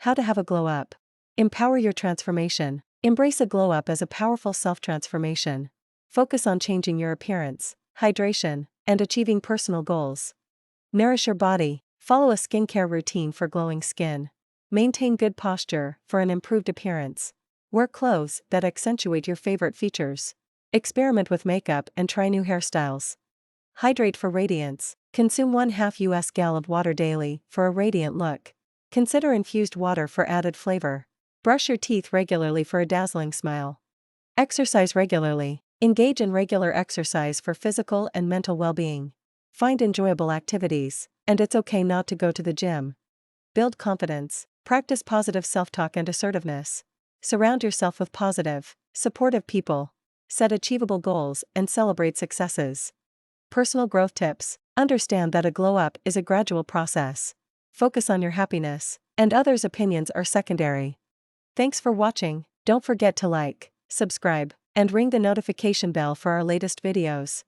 How to have a glow up. Empower your transformation. Embrace a glow up as a powerful self-transformation. Focus on changing your appearance, hydration, and achieving personal goals. Nourish your body. Follow a skincare routine for glowing skin. Maintain good posture for an improved appearance. Wear clothes that accentuate your favorite features. Experiment with makeup and try new hairstyles. Hydrate for radiance. Consume 1/2 US gal of water daily for a radiant look. Consider infused water for added flavor. Brush your teeth regularly for a dazzling smile. Exercise regularly. Engage in regular exercise for physical and mental well-being. Find enjoyable activities, and it's okay not to go to the gym. Build confidence. Practice positive self-talk and assertiveness. Surround yourself with positive, supportive people. Set achievable goals and celebrate successes. Personal growth tips. Understand that a glow-up is a gradual process. Focus on your happiness, and others' opinions are secondary. Thanks for watching. Don't forget to like, subscribe, and ring the notification bell for our latest videos.